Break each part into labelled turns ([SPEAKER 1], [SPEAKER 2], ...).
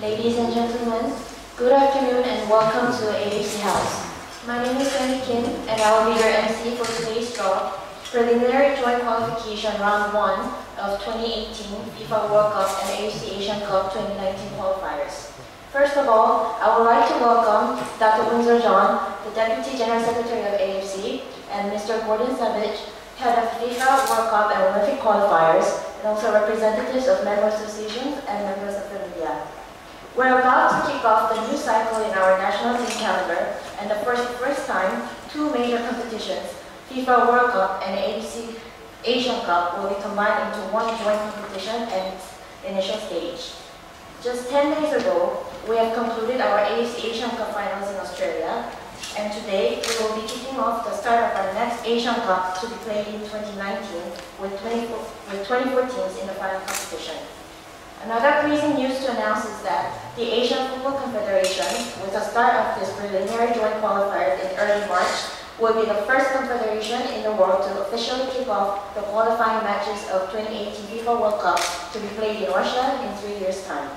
[SPEAKER 1] Ladies and gentlemen, good afternoon and welcome to AFC House. My name is Sandy Kim and I will be your MC for today's draw, preliminary joint qualification round 1 of 2018 FIFA World Cup and AFC Asian Cup 2019 qualifiers. First of all, I would like to welcome Dr. Unzer John, the Deputy General Secretary of AFC, and Mr. Gordon Savage, Head of FIFA World Cup and Olympic qualifiers, and also representatives of member associations and members of the media. We're about to kick off the new cycle in our national team calendar, and for the first time, two major competitions, FIFA World Cup and AFC Asian Cup, will be combined into one joint competition at its initial stage. Just 10 days ago, we have concluded our AFC Asian Cup finals in Australia, and today we will be kicking off the start of our next Asian Cup to be played in 2019 with 24 teams in the final competition. Another pleasing news to announce is that the Asian Football Confederation, with the start of this preliminary joint qualifiers in early March, will be the first confederation in the world to officially kick off the qualifying matches of 2018 FIFA World Cup to be played in Russia in 3 years' time.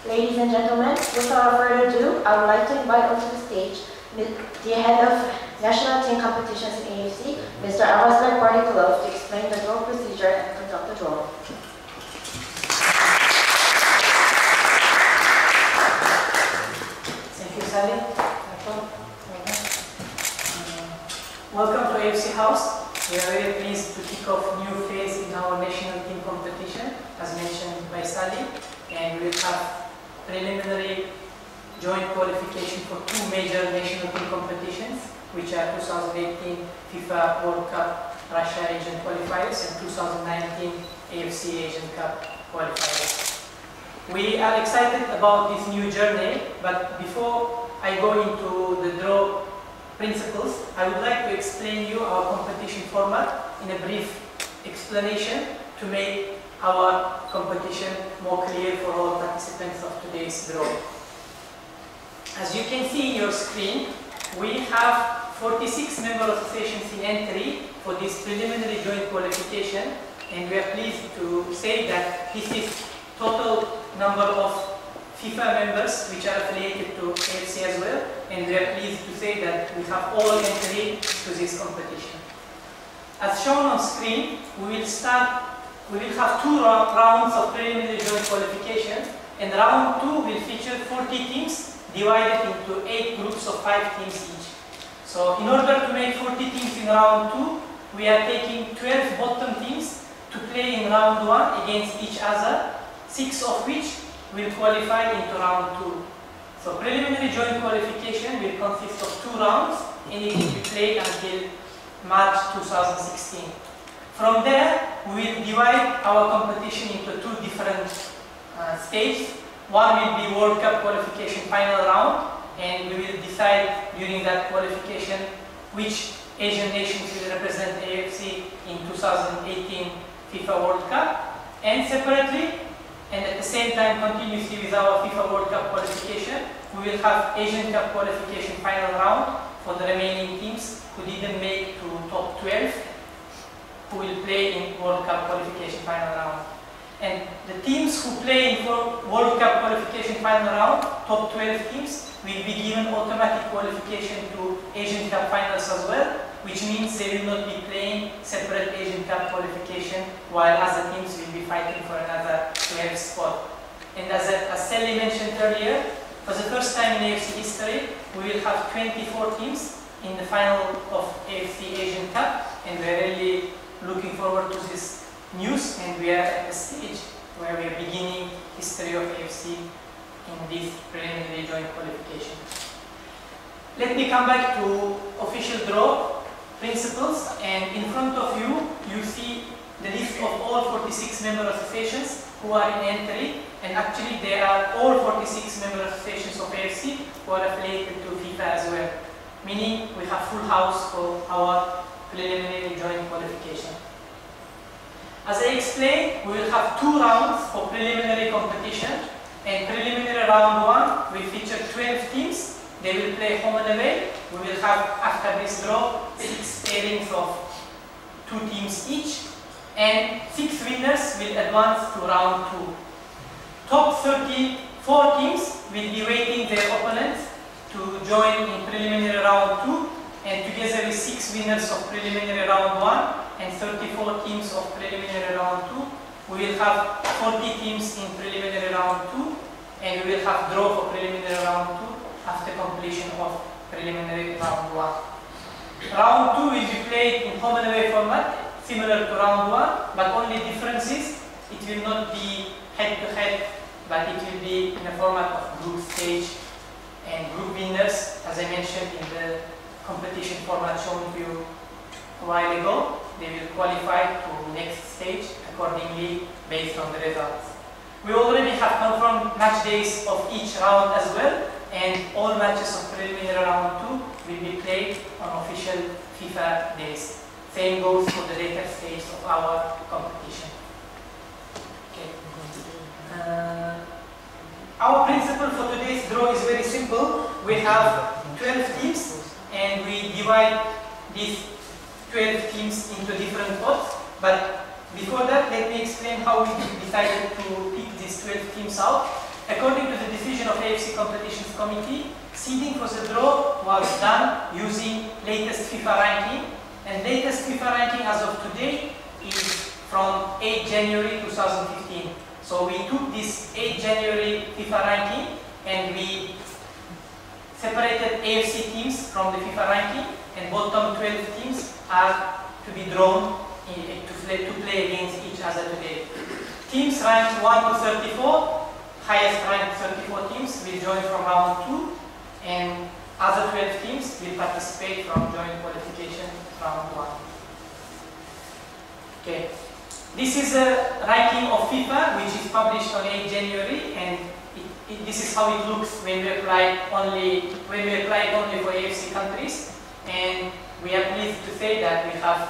[SPEAKER 1] Ladies and gentlemen, without further ado, I would like to invite onto the stage the head of national team competitions in AFC, Mr. Arazbek Partikulov, to explain the draw procedure and conduct the draw.
[SPEAKER 2] Sally. Welcome to AFC House. We are very pleased to kick off a new phase in our national team competition, as mentioned by Sally, and we will have preliminary joint qualification for two major national team competitions, which are 2018 FIFA World Cup Russia Asian qualifiers and 2019 AFC Asian Cup qualifiers. We are excited about this new journey, but before I go into the draw principles, I would like to explain you our competition format in a brief explanation to make our competition more clear for all participants of today's draw. As you can see in your screen, we have 46 member associations in entry for this preliminary joint qualification, and we are pleased to say that this is total number of FIFA members which are affiliated to AFC as well, and we are pleased to say that we have all entry to this competition. As shown on screen, we will have two rounds of preliminary joint qualification, and round 2 will feature 40 teams divided into 8 groups of 5 teams each. So in order to make 40 teams in round 2, we are taking 12 bottom teams to play in round 1 against each other, 6 of which will qualify into round 2. So preliminary joint qualification will consist of 2 rounds, and it will be played until March 2016. From there, we will divide our competition into 2 different stages. One will be World Cup qualification final round, and we will decide during that qualification which Asian nations will represent AFC in 2018 FIFA World Cup, and separately, and at the same time continuously with our FIFA World Cup qualification, we will have Asian Cup qualification final round for the remaining teams who didn't make to top 12, who will play in World Cup qualification final round. And the teams who play in World Cup qualification final round, top 12 teams, will be given automatic qualification to Asian Cup finals as well, which means they will not be playing separate Asian Cup qualification while other teams will be fighting for another 12 spot. And as Sally mentioned earlier, for the first time in AFC history, we will have 24 teams in the final of AFC Asian Cup, and we are really looking forward to this news, and we are at the stage where we are beginning history of AFC in this preliminary joint qualification. Let me come back to official draw principles, and in front of you, you see the list of all 46 member associations who are in entry, and actually there are all 46 member associations of AFC who are affiliated to FIFA as well, meaning we have full house for our preliminary joint qualification. As I explained, we will have 2 rounds for preliminary competition, and preliminary round 1 will feature 12 teams. They will play home and away. We will have, after this draw, 6 pairings of 2 teams each, and 6 winners will advance to round 2. Top 30 4 teams will be waiting their opponents to join in preliminary round 2, and together with 6 winners of preliminary round 1 and 34 teams of preliminary round 2, we will have 40 teams in preliminary round 2, and we will have draw for preliminary round 2 after completion of preliminary round 1. Round 2 will be played in home and away format, similar to round 1, but only difference is it will not be head-to-head, but it will be in a format of group stage, and group winners, as I mentioned in the competition format shown to you a while ago, they will qualify to next stage accordingly based on the results. We already have confirmed match days of each round as well, and all matches of preliminary round 2 will be played on official FIFA days. Same goes for the later stage of our competition. Okay. Our principle for today's draw is very simple. We have 12 teams, and we divide these 12 teams into different pots. But before that, let me explain how we decided to pick these 12 teams out. According to the decision of AFC Competitions Committee, seeding for the draw was done using latest FIFA ranking, and latest FIFA ranking as of today is from 8 January 2015. So we took this 8 January FIFA ranking and we separated AFC teams from the FIFA ranking, and bottom 12 teams are to be drawn to play against each other today. Teams ranked 1 to 34, highest ranked 34 teams will join from round 2, and other 12 teams will participate from joint qualification round 1. Okay. This is a ranking of FIFA which is published on 8 January, and this is how it looks when we apply only for AFC countries. And we are pleased to say that we have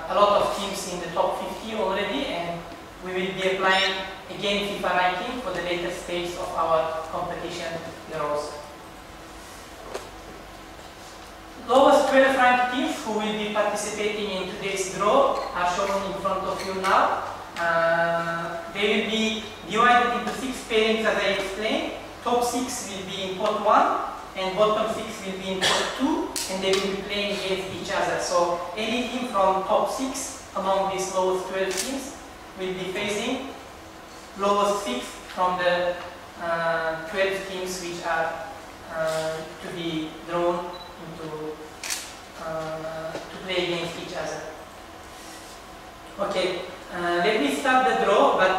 [SPEAKER 2] a lot of teams in the top 50 already, and we will be applying again FIFA ranking for the later stage of our competition draws. Lowest 12 ranked teams who will be participating in today's draw are shown in front of you now. They will be divided into 6 pairings as I explained. Top 6 will be in pot 1 and bottom 6 will be in pot 2, and they will be playing against each other. So any team from top 6 among these lowest 12 teams will be facing lowest 6 from the 12 teams which are to be drawn to play against each other. Okay, let me start the draw, but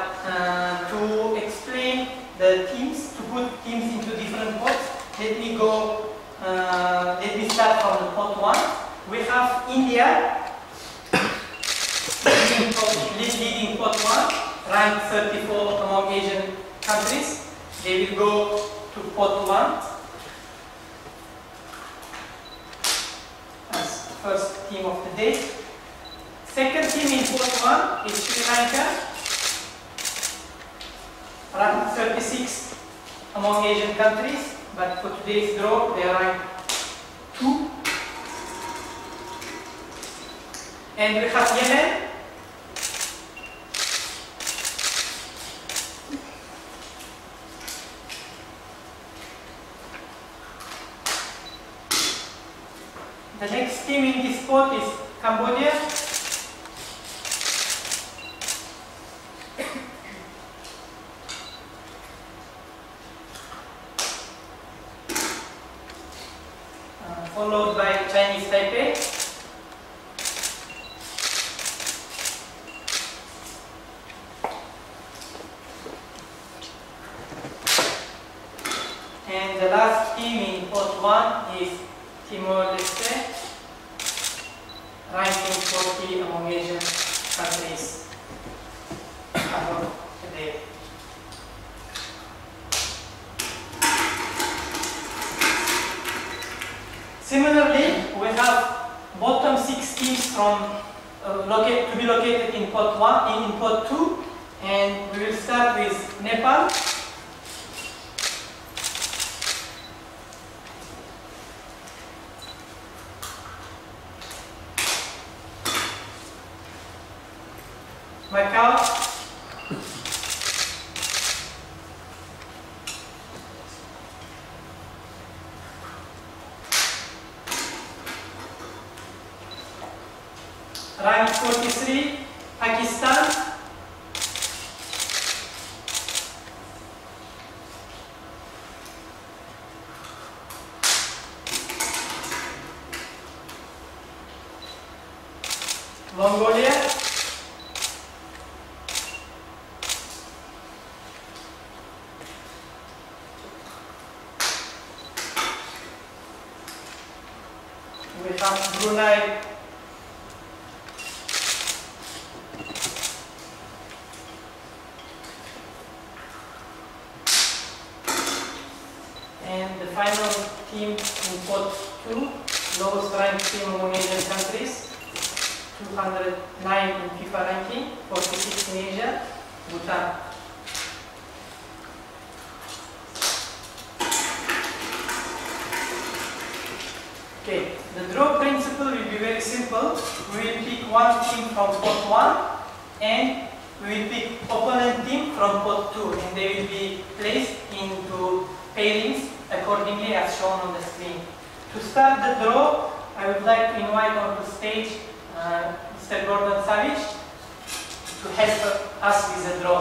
[SPEAKER 2] to explain the teams, to put teams into different pots, let me start from the pot 1. We have India leading pot 1, ranked 34 among Asian countries. They will go to pot 1. First team of the day. Second team in pot 1 is Sri Lanka, ranked 36 among Asian countries, but for today's draw they are ranked 2. And we have Yemen, the next team in this pot is Cambodia. Followed by Chinese Taipei. And the last team in pot 1 is Timor-Leste, ranking 40 among Asian countries as of today. Similarly, we have bottom 6 teams from to be located in pot 1 in pot 2, and we will start with Nepal. Macau, Rank 43, Pakistan. Mongolia. We have Brunei. And the final team in pot 2, lowest ranked team among Asian countries, 209 in FIFA ranking, 46 in Asia, Bhutan. Okay, the draw principle will be very simple. We will pick one team from pot 1 and we will pick opponent team from pot 2, and they will be placed into pairings accordingly as shown on the screen. To start the draw, I would like to invite on the stage Mr. Gordon Savage to help us with the draw.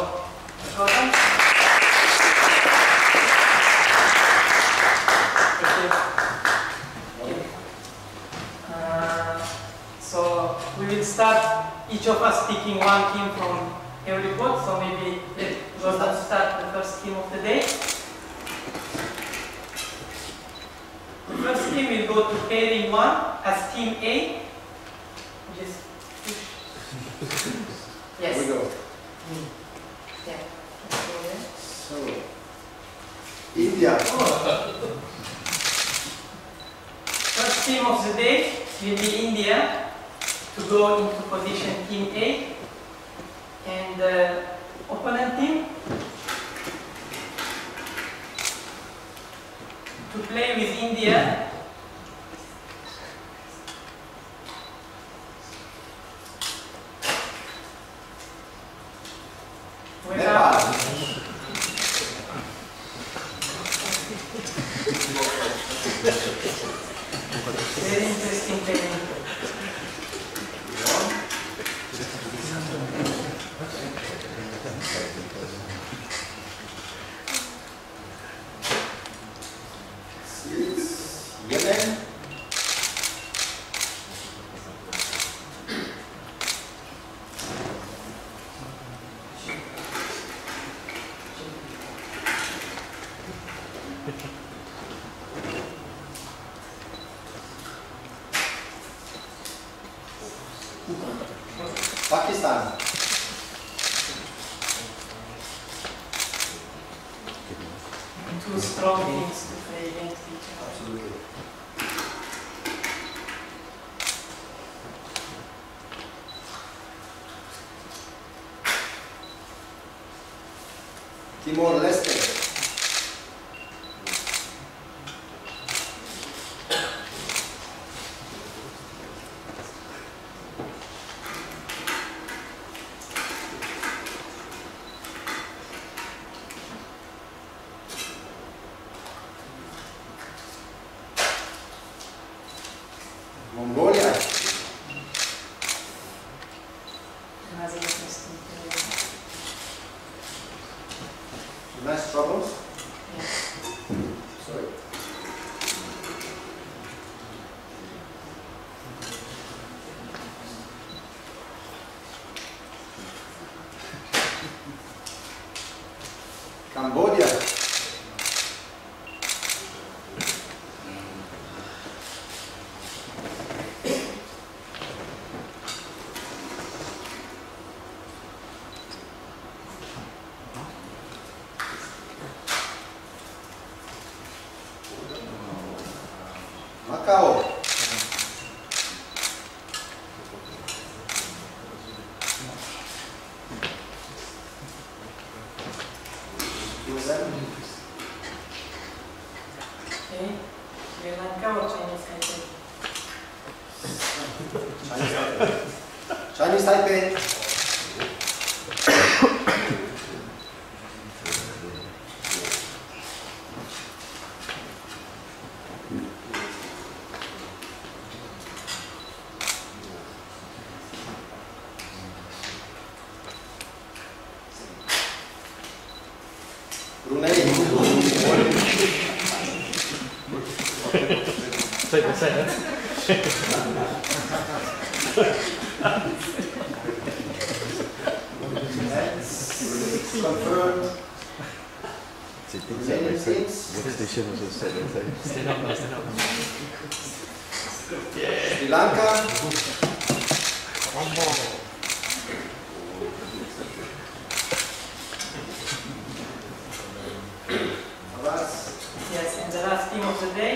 [SPEAKER 2] Gordon? Thank you. So we will start, each of us picking one team from every pot. So maybe let Gordon start the first team of the day. The first team will go to pairing 1 as team A. Just push. Yes.
[SPEAKER 3] Here we go.
[SPEAKER 2] Yeah.
[SPEAKER 3] So, India.
[SPEAKER 2] First team of the day will be India to go into position team A, and the opponent team to play with India we have very interesting playing.
[SPEAKER 3] Yemen. Pakistan.
[SPEAKER 2] Two strong teams to play against each other.
[SPEAKER 3] Absolutely. Timor-Leste. Mongolia.
[SPEAKER 2] Another interesting player.
[SPEAKER 3] Nice troubles.
[SPEAKER 2] Yes.
[SPEAKER 3] Sorry. Cambodia. Macau.
[SPEAKER 2] Okay. Sri Lanka or Chinese Taipei?
[SPEAKER 3] Chinese Taipei.
[SPEAKER 4] Take the set.
[SPEAKER 3] Confirmed. Remaining teams.
[SPEAKER 4] Station was a set. Stand up, stand up.
[SPEAKER 3] Sri Lanka. Abbas.
[SPEAKER 2] Yes, and the last team of the day.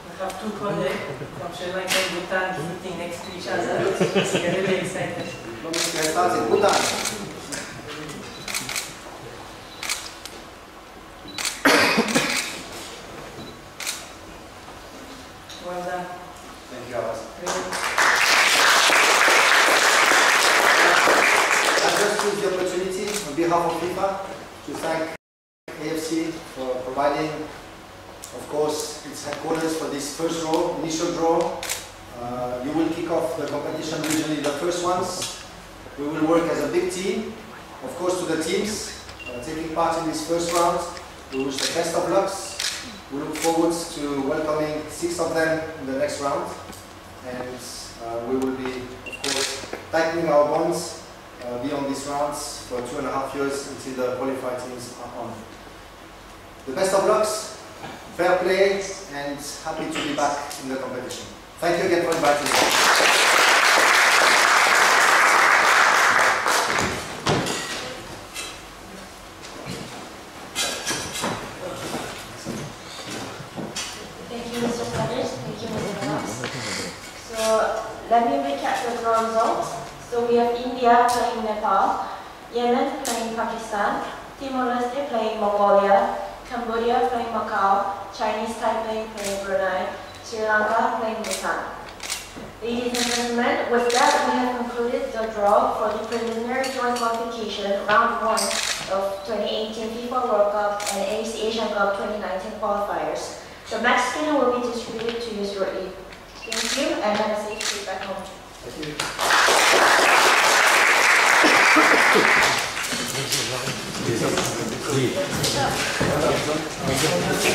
[SPEAKER 2] We have two colleagues from Sri Lanka and Bhutan sitting next to each other. We're really excited.
[SPEAKER 3] Bhutan.
[SPEAKER 2] Well done.
[SPEAKER 3] Thank you, Abbas.
[SPEAKER 2] Really.
[SPEAKER 3] I just use the opportunity on behalf of FIFA to thank AFC for providing, of course, its headquarters for this first draw, initial draw. You will kick off the competition regionally, the first ones. We will work as a big team. Of course, to the teams taking part in this first round, we wish the best of luck. We look forward to welcoming 6 of them in the next round. And we will be, of course, tightening our bonds beyond these rounds for 2.5 years until the qualified teams are on. The best of luck, fair play, and happy to be back in the competition. Thank you again for inviting me.
[SPEAKER 1] Thank you, Mr. Sanders. Thank you, Mr. Ross. So let me recap the draw results. So we have India playing Nepal, Yemen playing Pakistan, Timor-Leste playing Mongolia, Cambodia playing Macau, Chinese Taipei playing Brunei, Sri Lanka playing Bhutan. Ladies and gentlemen, with that we have concluded the draw for the preliminary joint qualification round 1 of 2018 FIFA World Cup and AFC Asiancup 2019 qualifiers. The match schedule will be distributed to you shortly. Thank you and have a safe trip back home.
[SPEAKER 3] Thank you.